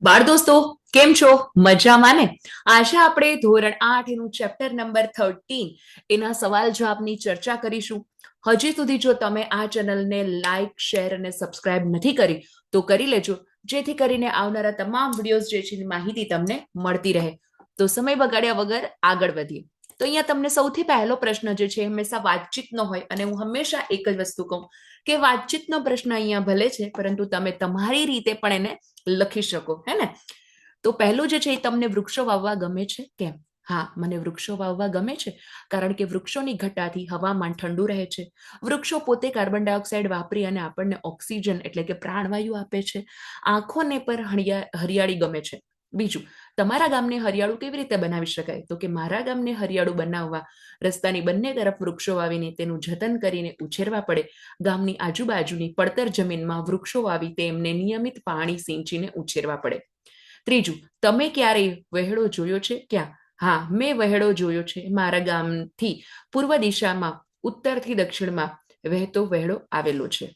બાળ દોસ્તો, કેમ છો? મજામાં ને? આજે આપણે ધોરણ 8 એનું ચેપ્ટર નંબર 13 એના સવાલ જવાબની ચર્ચા કરીશું. હજી સુધી જો તમે આ ચેનલને લાઈક, શેર અને સબસ્ક્રાઇબ નથી કરી તો કરી લેજો, જેથી કરીને આવનારા તમામ વિડીયોઝ જે છે માહિતી તમને મળતી રહે. તો સમય બગાડ્યા વગર આગળ વધીએ. તો અહીંયા તમને સૌથી પહેલો પ્રશ્ન જે છે હંમેશા વાતચીતનો હોય, અને હું હંમેશા એક જ વસ્તુ કહું કે વાતચીતનો પ્રશ્ન અહીંયા ભલે છે, પરંતુ તમે તમારી રીતે પણ એને લખી શકો, હે ને? તો પહેલું જે છે એ તમને વૃક્ષો વાવવા ગમે છે? કેમ? હા, મને વૃક્ષો વાવવા ગમે છે કારણ કે વૃક્ષોની ઘટાથી હવામાન ઠંડુ રહે છે. વૃક્ષો પોતે કાર્બન ડાયોક્સાઇડ વાપરી અને આપણને ઓક્સિજન એટલે કે પ્રાણવાયુ આપે છે. આંખોને પર હરિયાળી ગમે છે. બીજું, તમારા ગામને હરિયાળું કેવી રીતે બનાવી શકાય? તો કે મારા ગામને હરિયાળું બનાવવા રસ્તાની બંને તરફ વૃક્ષો વાવીને તેનું જતન કરીને ઉછેરવા પડે. ગામની આજુબાજુની પડતર જમીનમાં વૃક્ષો વાવી તેમને નિયમિત પાણી સિંચીને ઉછેરવા પડે. ત્રીજું, તમે ક્યારેય વહેડો જોયો છે? ક્યાં? હા, મેં વહેડો જોયો છે. મારા ગામથી પૂર્વ દિશામાં ઉત્તરથી દક્ષિણમાં વહેતો વહેડો આવેલો છે.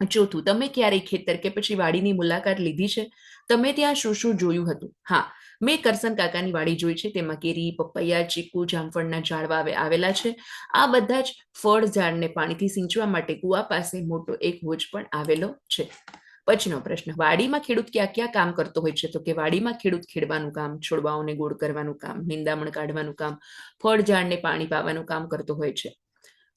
ચોથું, તમે ક્યારેય ખેતર કે પછી વાડીની મુલાકાત લીધી છે? તમે ત્યાં શું શું જોયું હતું? હા, મેં કરસન કાકાની વાડી જોઈ છે. તેમાં કેરી, પપૈયા, ચીકુ, જામફળના ઝાડવા આવેલા છે. આ બધા જ ફળ ઝાડને પાણીથી સિંચવા માટે કુવા પાસે મોટો એક હોજ પણ આવેલો છે. પછીનો પ્રશ્ન, વાડીમાં ખેડૂત ક્યાં ક્યાં કામ કરતો હોય છે? તો કે વાડીમાં ખેડૂત ખેડવાનું કામ, છોડવાઓને ગોળ કરવાનું કામ, નિંદામણ કાઢવાનું કામ, ફળ ઝાડને પાણી પાવાનું કામ કરતો હોય છે.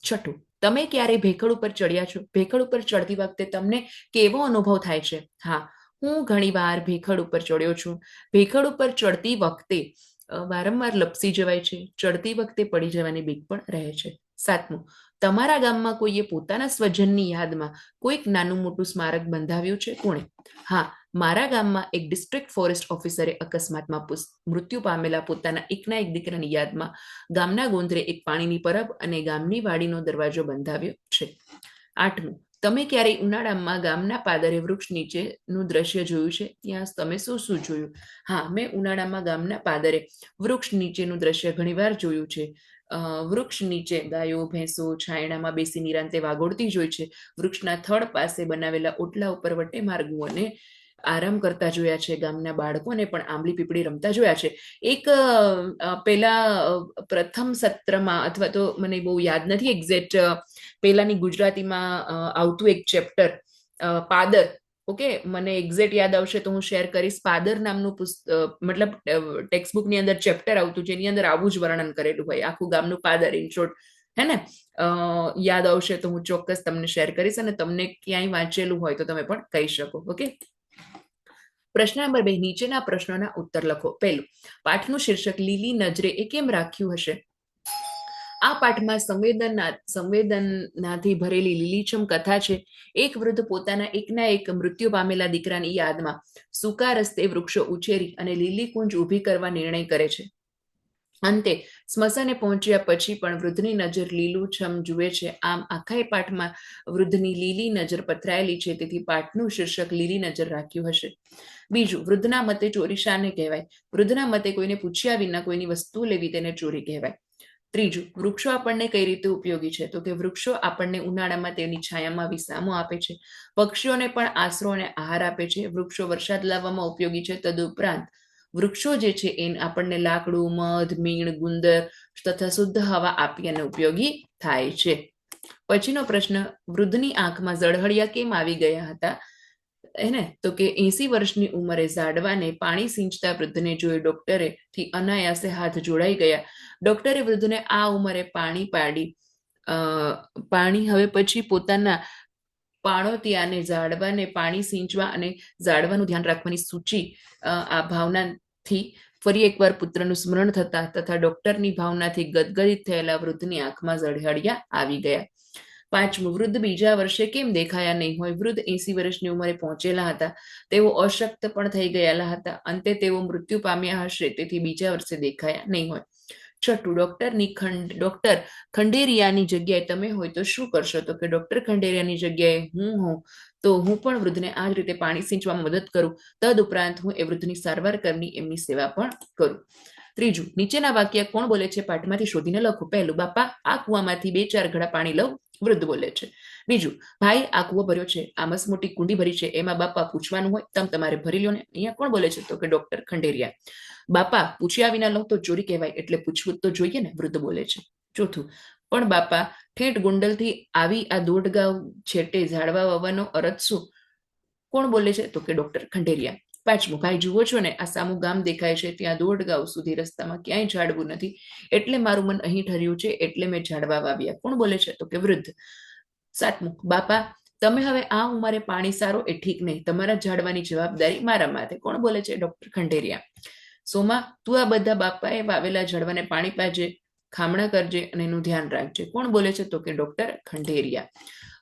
છઠ્ઠું, તમે ક્યારેય ભેખડ ઉપર ચડ્યા છો? ભેખડ ઉપર ચડતી વખતે તમને કેવો અનુભવ થાય છે? હા, હું ઘણીવાર ભેખડ ઉપર ચડ્યો છું. ભેખડ ઉપર ચડતી વખતે વારંવાર લપસી જવાય છે. ચડતી વખતે પડી જવાની બીક પણ રહે છે. સાતમું, તમારા ગામમાં કોઈએ પોતાના સ્વજનની યાદમાં કોઈક નાનું મોટું સ્મારક બંધાવ્યું છે? કોણે? હા, મારા ગામમાં એક ડિસ્ટ્રિક્ટ ફોરેસ્ટ ઓફિસરે અકસ્માતમાં મૃત્યુ પામેલા પોતાના એકના એક દીકરાની યાદમાં ગામના ગોંદરે એક પાણીની પરબ અને ગામની વાડીનો દરવાજો બંધાવ્યો છે. આઠમું, તમે ક્યારેય ઉનાળામાં ગામના પાદરે વૃક્ષ નીચેનું દ્રશ્ય જોયું છે? ત્યાં તમે શું શું જોયું? હા, મેં ઉનાળામાં ગામના પાદરે વૃક્ષ નીચેનું દ્રશ્ય ઘણીવાર જોયું છે. વૃક્ષ નીચે ગાયો ભેંસો છાયડામાં બેસી નિરાંતે વાગોળતી જોઈ છે. વૃક્ષના થડ પાસે બનાવેલા ઓટલા ઉપર વટે માર્ગું અને આરામ કરતા જોયા છે. ગામના બાળકોને પણ આંબલી પીપળી રમતા જોયા છે. એક પેલા પ્રથમ સત્રમાં, અથવા તો મને બહુ યાદ નથી એક્ઝેક્ટ, પેલાની ગુજરાતીમાં આવતું એક ચેપ્ટર પાદર. ઓકે, મને એક્ઝેક્ટ યાદ આવશે તો હું શેર કરીશ. પાદર નામનું મતલબ ટેક્સ્ટબુકની અંદર ચેપ્ટર આવતું, જેની અંદર આવું જ વર્ણન કરેલું હોય, આખું ગામનું પાદર ઇન શોર્ટ, હે ને? યાદ આવશે તો હું ચોક્કસ તમને શેર કરીશ, અને તમને ક્યાંય વાંચેલું હોય તો તમે પણ કહી શકો. ઓકે, પ્રશ્ન નંબર 2, નીચેના પ્રશ્નોના ઉત્તર લખો. પહેલું, પાઠનું શીર્ષક લીલી નજરે એ કેમ રાખ્યું હશે? આ પાઠમાં સંવેદનાથી ભરેલી લીલીછમ કથા છે. એક વૃદ્ધ પોતાના એકના એક મૃત્યુ પામેલા દીકરાની યાદમાં સૂકા રસ્તે વૃક્ષો ઉછેરી અને લીલી કુંજ ઊભી કરવા નિર્ણય કરે છે. અંતે સ્મશાને પહોંચ્યા પછી પણ વૃદ્ધની નજર લીલુંછમ જુએ છે. આમ આખા પાઠમાં વૃદ્ધની લીલી નજર પથરાયેલી છે, તેથી પાઠનું શીર્ષક લીલી નજર રાખ્યું હશે. બીજું, વૃદ્ધના મતે ચોરી શાને કહેવાય? વૃદ્ધના મતે કોઈને પૂછ્યા વિના કોઈની વસ્તુ લેવી તેને ચોરી કહેવાય. ત્રીજું, વૃક્ષો આપણને કઈ રીતે ઉપયોગી છે? તો કે વૃક્ષો આપણને ઉનાળામાં તેની છાયામાં વિસામો આપે છે. પક્ષીઓને પણ આશરો અને આહાર આપે છે. વૃક્ષો વરસાદ લાવવામાં ઉપયોગી છે. તદુપરાંત વૃક્ષો જે છે એ આપણને લાકડું, મધ, મીણ, ગુંદર તથા શુદ્ધ હવા આપી અને ઉપયોગી થાય છે. પછીનો પ્રશ્ન, વૃદ્ધની આંખમાં ઝળહળિયા કેમ આવી ગયા હતા? એને તો કે 80 વર્ષની ઉંમરે ઝાડવાને પાણી સિંચતા વૃદ્ધને જોઈ ડોક્ટરે થી અનાયાસે હાથ જોડાઈ ગયા. ડોક્ટરે વૃદ્ધને આ ઉંમરે પાણી હવે પછી પોતાના પાણોતિયાને ઝાડવાને પાણી સિંચવા અને ઝાડવાનું ધ્યાન રાખવાની સૂચિ. આ ભાવનાથી ફરી એકવાર પુત્રનું સ્મરણ થતા તથા ડોક્ટરની ભાવનાથી ગદગદિત થયેલા વૃદ્ધની આંખમાં ઝળહળિયા આવી ગયા. પાંચમું, વૃદ્ધ બીજા વર્ષે કેમ દેખાયા નહીં હોય? વૃદ્ધ 80 વર્ષની ઉંમરે પહોંચેલા હતા. તેઓ અશક્ત પણ થઈ ગયેલા હતા. અંતે તેઓ મૃત્યુ પામ્યા હશે, તેથી બીજા વર્ષે દેખાયા નહીં હોય. છઠ્ઠું, ડોક્ટર ખંડેરિયાની જગ્યાએ તમે હોય તો શું કરશો? તો કે ડોક્ટર ખંડેરિયાની જગ્યાએ હું હોઉં તો હું પણ વૃદ્ધને આ જ રીતે પાણી સિંચવામાં મદદ કરું. તદુપરાંત હું એ વૃદ્ધની સારવાર કરી એમની સેવા પણ કરું. ત્રીજું, નીચેના વાક્ય કોણ બોલે છે? પાઠમાંથી શોધીને લખો. પહેલું, બાપા આ કુવામાંથી 2-4 ઘડા પાણી લઉં વૃદ્ધ બોલે છે. બીજું, ભાઈ આ કૂવો ભર્યો છે, આ મસ્ત મોટી કુંડી ભરી છે, એમાં બાપા પૂછવાનું હોય તમારે ભરી લો ને. અહીંયા કોણ બોલે છે? તો કે ડોક્ટર ખંડેરિયા. બાપા પૂછ્યા વિના લો તો ચોરી કહેવાય, એટલે પૂછવું તો જોઈએ ને, વૃદ્ધ બોલે છે. ચોથું, પણ બાપા ઠેઠ ગુંડલથી આવી આ દોઢ ગાંવ છેટે ઝાડવા વાવવાનો અરજ શું? કોણ બોલે છે? તો કે ડોક્ટર ખંડેરિયા. પાંચમું, ભાઈ જુઓ છો ને, આ સામું ગામ દેખાય છે, ત્યાં દોઢ ગાંવ સુધી રસ્તામાં ક્યાંય ઝાડવું નથી, એટલે મારું મન અહીં ઠર્યું છે, એટલે મેં ઝાડવા વાવ્યા. કોણ બોલે છે? તો કે વૃદ્ધ. સાતમું, બાપા તમે હવે આ ઉંમરે પાણી સારો એ ઠીક નહીં, તમારા ઝાડવાની જવાબદારી મારા માથે. કોણ બોલે છે? ડોક્ટર ખંડેરિયા. સોમા તું આ બધા બાપાએ વાવેલા ઝાડવાને પાણી પાજે, ખામણા કરજે અને એનું ધ્યાન રાખજે. કોણ બોલે છે? તો કે ડોક્ટર ખંડેરિયા.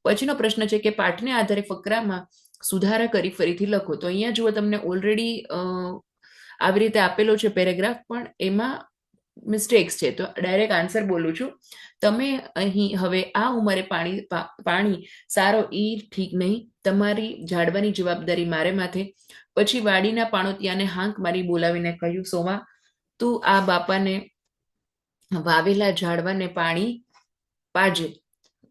પછીનો પ્રશ્ન છે કે પાઠને આધારે ફકરામાં સુધારા કરી ફરીથી લખો. તો અહીંયા જુઓ તમને ઓલરેડી આવી રીતે આપેલો છે પેરેગ્રાફ, પણ એમાં મિસ્ટેક્સ છે, તો ડાયરેક્ટ આન્સર બોલું છું. તમે અહીં હવે આ ઉંમરે પાણી સારો એ ઠીક નહીં, તમારી ઝાડવાની જવાબદારી મારે માથે. પછી વાડીના પાણોતિયાને હાંક મારી બોલાવીને કહ્યું, સોમા તું આ બાપાને વાવેલા ઝાડવાને પાણી પાજે,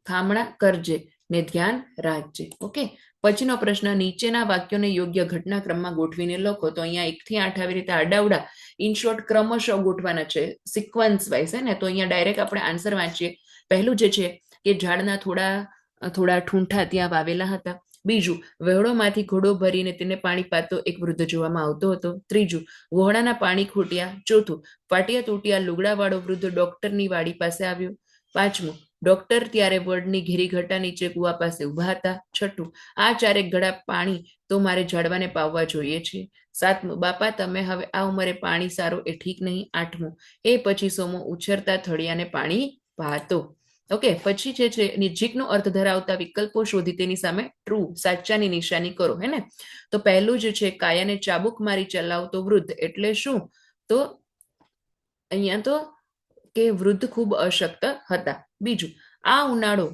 ખામણા કરજે ને ધ્યાન રાખજે. ઓકે, પછીનો પ્રશ્ન, નીચેના વાક્યોને યોગ્ય ઘટનાક્રમમાં ગોઠવીને લખો. તો અહીંયા 1 થી 8 આવી રીતે આડાવડા ઇન શોર્ટ ક્રમશઃ ગોઠવાના છે, સિક્વન્સ વાઇઝ હે ને. તો અહીંયા ડાયરેક્ટ આપણે આન્સર વાંચીએ. પહેલું જે છે કે ઝાડના થોડા ઠૂંઠા ત્યાં વાવેલા હતા. બીજું, વહેડોમાંથી ઘોડો ભરીને તેને પાણી પાતો એક વૃદ્ધ જોવામાં આવતો હતો. ત્રીજું, વહોડાના પાણી ખૂટ્યા. ચોથું, ફાટ્યા તૂટ્યા લુગડાવાળો વૃદ્ધ ડોક્ટરની વાડી પાસે આવ્યો. પાંચમું, ડોક્ટર ત્યારે વડની ઘેરી ઘટા નીચે કુવા પાસે ઉભા હતા. છઠ્ઠું, આ ચારેક ગળા પાણી તો મારે ઝાડવાને પાવવા જોઈએ છે. સાતમું, બાપા તમે હવે આ ઉંમરે પાણી સારો એ ઠીક નહીં. આઠમું, એ પછી સોમો ઉછરતા થળિયાને પાણી પાતો. ઓકે, પછી જે છે નજીકનો અર્થ ધરાવતા વિકલ્પો શોધી તેની સામે ટ્રુ સાચાની નિશાની કરો, હે ને. તો પહેલું જે છે, કાયાને ચાબુક મારી ચલાવતો વૃદ્ધ એટલે શું? તો અહીંયા તો કે વૃદ્ધ ખૂબ અશક્ત હતા. બીજું, આ ઉનાળો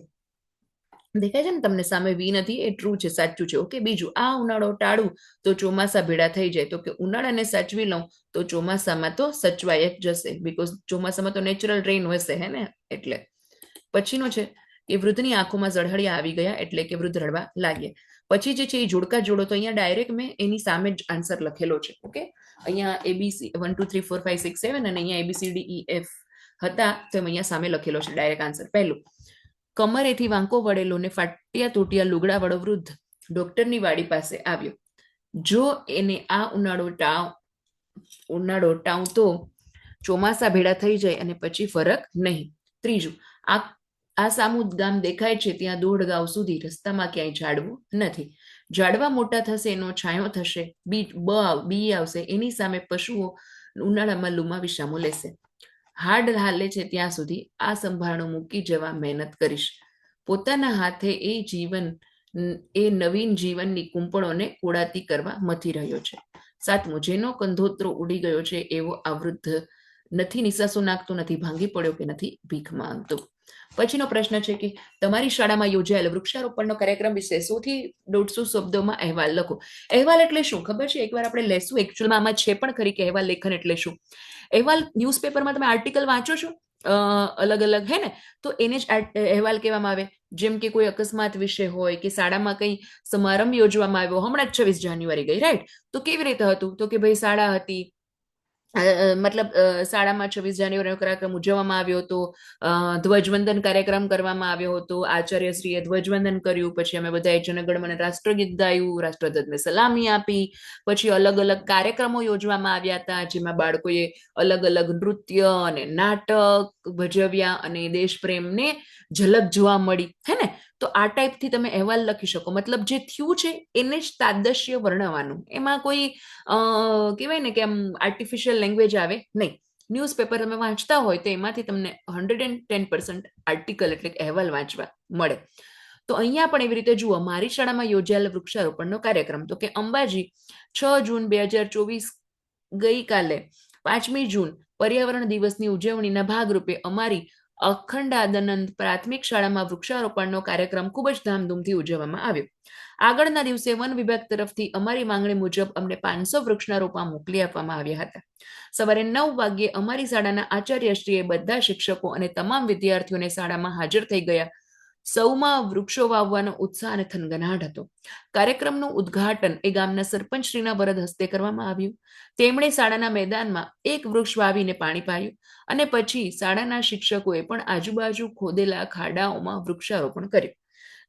દેખાય છે ને તમને સામે વી નથી, એ ટ્રુ છે, સાચું છે. ઓકે, બીજું, આ ઉનાળો ટાળું તો ચોમાસા ભેડા થઈ જાય. તો કે ઉનાળાને સાચવી લઉં તો ચોમાસામાં તો સચવાય જ જશે, બીકોઝ ચોમાસામાં તો નેચરલ રેઇન હશે, હે ને, એટલે. પછીનો છે કે વૃદ્ધની આંખોમાં ઝળહળિયા આવી ગયા, એટલે કે વૃદ્ધ રડવા લાગ્યા. પછી જે છે એ જોડકા જોડો. તો અહીંયા ડાયરેક્ટ મેં એની સામે જ આન્સર લખેલો છે. ઓકે, અહીંયા એબીસી 1 2 3 4 5 6 7 અને અહીંયા ABCDEF હતા, તો અહીંયા સામે લખેલો છે ડાયરેક્ટ આન્સર. પહેલું, કમરેથી વાંકો વળેલો ને ફાટ્યા તૂટ્યા લુગડાવાળો વૃદ્ધ ડોક્ટરની વાડી પાસે આવ્યો. જો એને આ ઉનાળો ટાવતો ચોમાસા ભેડા થઈ જાય અને પછી ફરક નહીં. ત્રીજું, આ સામુદ ગામ દેખાય છે, ત્યાં દોઢ ગાંવ સુધી રસ્તામાં ક્યાંય ઝાડવું નથી. ઝાડવા મોટા થશે એનો છાંયો થશે, બી આવશે, એની સામે પશુઓ ઉનાળામાં લૂમાં વિસામો લેશે. હાડ હાલે છે ત્યાં સુધી આ સંભાળણું મૂકી જવા મહેનત કરીશ. પોતાના હાથે એ નવીન જીવનની કૂંપણોને કોડાતી કરવા મથી રહ્યો છે. સાતમું, જેનો કંધોતરો ઉડી ગયો છે એવો આ વૃદ્ધ નથી નિસાસો નાખતો, નથી ભાંગી પડ્યો કે નથી ભીખ માંગતો. પછીનો પ્રશ્ન છે કે તમારી શાળામાં યોજાયેલ વૃક્ષારોપણનો કાર્યક્રમ વિશે 100 થી 150 શબ્દોમાં અહેવાલ લખો. અહેવાલ એટલે શું ખબર છે? એકવાર આપણે લેશું, એકચ્યુઅલમાં આમાં છે પણ ખરી કે અહેવાલ લેખન એટલે શું. અહેવાલ ન્યૂઝપેપરમાં તમે આર્ટિકલ વાંચો છો અલગ અલગ, હે ને, તો એને જ અહેવાલ કહેવામાં આવે. જેમ કે કોઈ અકસ્માત વિશે હોય કે શાળામાં કંઈ સમારંભ યોજવામાં આવ્યો, હમણાં જ 26 જાન્યુઆરી ગઈ, રાઈટ, તો કેવી રીતે હતું? તો કે ભાઈ શાળા હતી, મતલબ શાળામાં 26 જાન્યુઆરીનો કાર્યક્રમ ઉજવવામાં આવ્યો હતો, ધ્વજવંદન કાર્યક્રમ કરવામાં આવ્યો હતો, આચાર્યશ્રીએ ધ્વજવંદન કર્યું, પછી અમે બધાએ જનગણમન રાષ્ટ્રગીત ગાયું, રાષ્ટ્રધ્વજને સલામી આપી, પછી અલગ અલગ કાર્યક્રમો યોજવામાં આવ્યા હતા, જેમાં બાળકોએ અલગ અલગ નૃત્ય અને નાટક ભજવ્યા અને દેશપ્રેમને ઝલક જોવા મળી, હે ને. તો આ ટાઈપથી તમે અહેવાલ લખી શકો. મતલબ જે થયું છે એને જ તાદશ્ય વર્ણવવાનું, એમાં કોઈ કહેવાય ને કે આમ આર્ટિફિશિયલ લેંગ્વેજ આવે નહીં. ન્યૂઝપેપર તમે વાંચતા હોય તો એમાંથી તમને 110% આર્ટિકલ એટલે અહેવાલ વાંચવા મળે. તો અહીંયા પણ એવી રીતે જુઓ, મારી શાળામાં યોજાયેલ વૃક્ષારોપણનો કાર્યક્રમ. તો કે અંબાજી 6 જૂન 2024 ગઈકાલે 5મી જૂન પર્યાવરણ દિવસની ઉજવણીના ભાગરૂપે અમારી અખંડાનંદ પ્રાથમિક શાળામાં વૃક્ષારોપણનો કાર્યક્રમ ખૂબ જ ધામધૂમથી ઉજવવામાં આવ્યો. આગળના દિવસે વન વિભાગ તરફથી અમારી માંગણી મુજબ અમને 500 વૃક્ષના રોપા મોકલી આપવામાં આવ્યા હતા. સવારે 9 વાગ્યે અમારી શાળાના આચાર્યશ્રીએ બધા શિક્ષકો અને તમામ વિદ્યાર્થીઓને શાળામાં હાજર થઈ ગયા સૌમાં વૃક્ષો વાવવાનો ઉત્સાહ અને થનગનાટ હતો. કાર્યક્રમનું ઉદ્ઘાટન એ ગામના સરપંચશ્રીના વરદ હસ્તે કરવામાં આવ્યું. તેમણે શાળાના મેદાનમાં એક વૃક્ષ વાવીને પાણી પાયું અને પછી શાળાના શિક્ષકોએ પણ આજુબાજુ ખોદેલા ખાડાઓમાં વૃક્ષારોપણ કર્યું.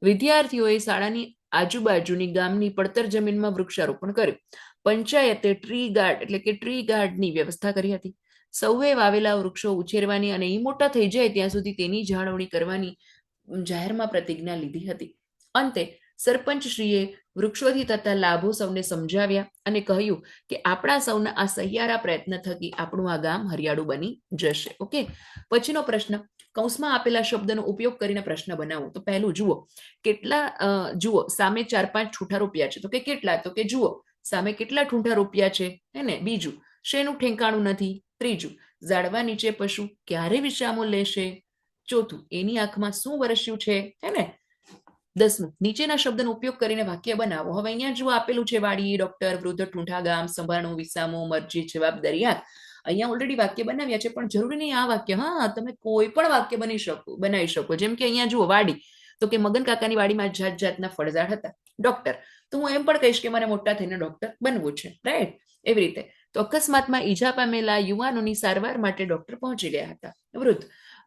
વિદ્યાર્થીઓએ શાળાની આજુબાજુની ગામની પડતર જમીનમાં વૃક્ષારોપણ કર્યું. પંચાયતે ટ્રી ગાર્ડ એટલે કે ટ્રી ગાર્ડની વ્યવસ્થા કરી હતી. સૌએ વાવેલા વૃક્ષો ઉછેરવાની અને એ મોટા થઈ જાય ત્યાં સુધી તેની જાળવણી કરવાની જાહેરમાં પ્રતિજ્ઞા લીધી હતી. અંતે સરપંચશ્રીએ વૃક્ષોથી થતા લાભો સૌને સમજાવ્યા અને કહ્યું કે આપણા સૌના આ સહિયારા પ્રયત્ન થકી આપણું આ ગામ હરિયાળું બની જશે. ઓકે, પછીનો પ્રશ્ન, કૌંસમાં આપેલા શબ્દનો ઉપયોગ કરીને પ્રશ્ન બનાવો. તો પહેલું જુઓ, કેટલા જુઓ સામે 4-5 ઠૂઠા રોપ્યા છે, તો કે કેટલા, તો કે જુઓ સામે કેટલા ઠૂંઠા રોપ્યા છે, હે ને. બીજું, શેનું ઠેકાણું નથી. ત્રીજું, ઝાડવા નીચે પશુ ક્યારે વિશ્રામો લેશે. ચોથું, એની આંખમાં શું વરસ્યું છે, હે ને. 10મું, નીચેના શબ્દનો ઉપયોગ કરીને વાક્ય બનાવો. હવે અહીંયા જો આપેલું છે વાડી, ડોક્ટર, વૃદ્ધ, ઠૂંઠા, ગામ, સંભાળણું, વિસામો, મરજી, જવાબદારી, આંખ. અહીંયા ઓલરેડી વાક્ય બનાવ્યા છે, પણ જરૂરી નહીં આ વાક્ય. હા, તમે કોઈ પણ વાક્ય બનાવી શકો. જેમ કે અહીંયા જુઓ વાડી, તો કે મગન કાકાની વાડીમાં જાત જાતના ફળઝાડ હતા. ડોક્ટર, તો હું એમ પણ કહીશ કે મને મોટા થઈને ડોક્ટર બનવું છે, રાઈટ. એવી રીતે તો અકસ્માતમાં ઈજા પામેલા યુવાનોની સારવાર માટે ડોક્ટર પહોંચી ગયા હતા.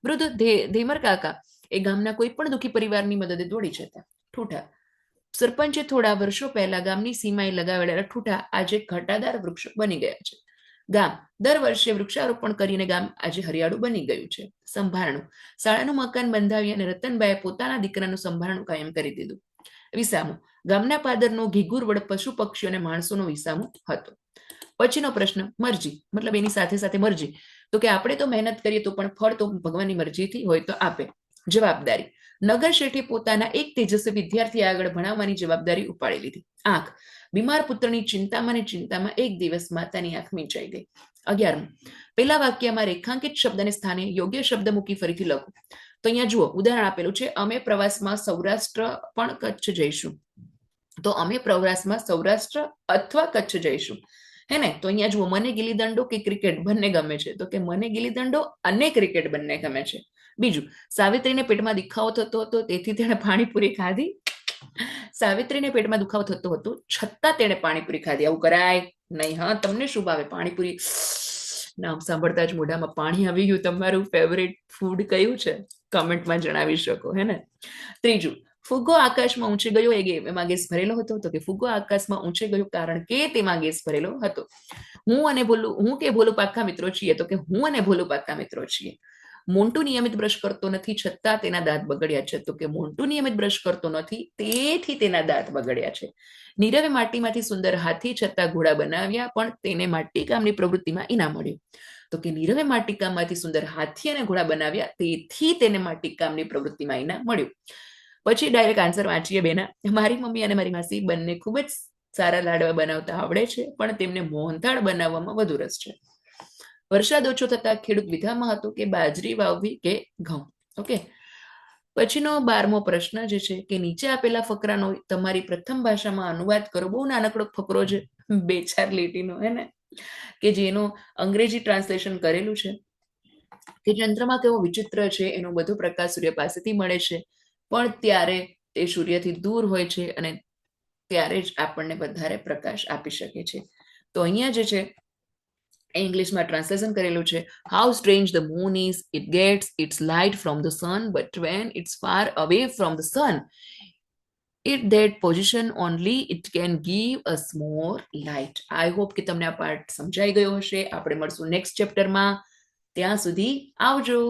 વૃદ્ધ ધેમર કાકા એ ગામના કોઈ પણ દુઃખી પરિવારની મદદે દોડી જતા. ઠૂઠા, સરપંચે થોડા વર્ષો પહેલા ગામની સીમાએ લગાવેલા ઠૂઠા આજે ઘટાદાર વૃક્ષ બની ગયા છે. ગામ, દર વર્ષે વૃક્ષારોપણ કરીને ગામ આજે હરિયાળું બની ગયું છે. સંભારણું, શાળાનું મકાન બંધાવી અને રતનબાઈએ પોતાના દીકરાનું સંભારણું કાયમ કરી દીધું. વિસામો, ગામના પાદરનો ઘીઘુર વડ પશુ પક્ષીઓ અને માણસોનો વિસામો હતો. પછીનો પ્રશ્ન, મરજી, મતલબ એની સાથે સાથે મરજી, તો કે આપણે તો મહેનત કરીએ તો પણ ફળ તો ભગવાનની મરજીથી હોય તો આપે. જવાબદારી, નગર શેઠે પોતાના એક તેજસ્વી વિદ્યાર્થી આગળ ભણાવવાની જવાબદારી ઉપાડી લીધી. આંખ, બીમાર પુત્રની ચિંતામાં એક દિવસ માતાની આંખ મીંચાઈ ગઈ. 11મું, પેલા વાક્યમાં રેખાંકિત શબ્દને સ્થાને યોગ્ય શબ્દ મૂકી ફરીથી લખો. તો અહીંયા જુઓ ઉદાહરણ આપેલું છે, અમે પ્રવાસમાં સૌરાષ્ટ્ર પણ કચ્છ જઈશું. તો અમે પ્રવાસમાં સૌરાષ્ટ્ર અથવા કચ્છ જઈશું, હે ને. તો અહીંયા જુઓ, મને ગીલી દંડો કે ક્રિકેટ બંને ગમે છે, તો કે મને ગીલી દંડો અને ક્રિકેટ બંને ગમે છે. બીજું, સાવિત્રીને પેટમાં દુખાવો થતો હતો તેથી તેણે પાણીપુરી ખાધી. સાવિત્રીને પેટમાં દુખાવો થતો હતો છતાં તેણે પાણીપુરી ખાધી. આવું કરાય નહીં. હા, તમને શું ભાવે? પાણીપુરી નામ સાંભળતા જ મોઢામાં પાણી આવી ગયું. તમારું ફેવરેટ ફૂડ કયું છે? કમેન્ટમાં જણાવી શકો, હે ને. ત્રીજું, ફુગ્ગો આકાશમાં ઊંચે ગયો, એમાં ગેસ ભરેલો હતો. તો કે ફુગ્ગો આકાશમાં ઊંચે ગયો કારણ કે તેમાં ગેસ ભરેલો હતો. હું કે ભોલું પાક્કા મિત્રો છીએ, તો કે હું અને ભોલું પાક્કા મિત્રો છીએ. મોન્ટુ નિયમિત બ્રશ કરતો નથી છતાં તેના દાંત બગડ્યા છે, તો કે મોન્ટુ નિયમિત બ્રશ કરતો નથી તેથી તેના દાંત બગડ્યા છે. નીરવે માટીમાંથી સુંદર હાથી છતાં ઘોડા બનાવ્યા પણ તેને માટીકામની પ્રવૃત્તિમાં ઇનામ મળ્યું. તો કે નીરવે માટીકામમાંથી સુંદર હાથી અને ઘોડા બનાવ્યા તેથી તેને માટીકામની પ્રવૃત્તિમાં ઇનામ મળ્યું. પછી ડાયરેક્ટ આન્સર વાંચીએ બેના. મારી મમ્મી અને મારી માસી બંને ખૂબ જ સારા લાડવા બનાવતા આવડે છે પણ તેમને મોહનથાળ બનાવવામાં વધુ રસ છે. વરસાદ ઓછો થતા ખેડૂત વિધામાં હતો કે બાજરી વાવવી કે ઘઉં. ઓકે, પછીનો 12મો પ્રશ્ન જે છે કે નીચે આપેલા ફકરાનો તમારી પ્રથમ ભાષામાં અનુવાદ કરો. બહુ નાનકડો ફકરો છે, 2-4 લીટીનો, હે ને, કે જેનો અંગ્રેજી ટ્રાન્સલેશન કરેલું છે. કે ચંદ્રમાં કેવો વિચિત્ર છે, એનો બધો પ્રકાશ સૂર્ય પાસેથી મળે છે પણ ત્યારે તે સૂર્યથી દૂર હોય છે અને ત્યારે જ આપણને વધારે પ્રકાશ આપી શકે છે. તો અહીંયા જે છે ઇંગ્લિશમાં ટ્રાન્સલેશન કરેલું છે. How strange the moon is, it gets its light from the sun but when it's far away from the sun it that position only it can give us more light. I hope કે તમને આ part સમજાઈ ગયો હશે. આપણે મળશું next ચેપ્ટરમાં. ત્યાં સુધી આવજો.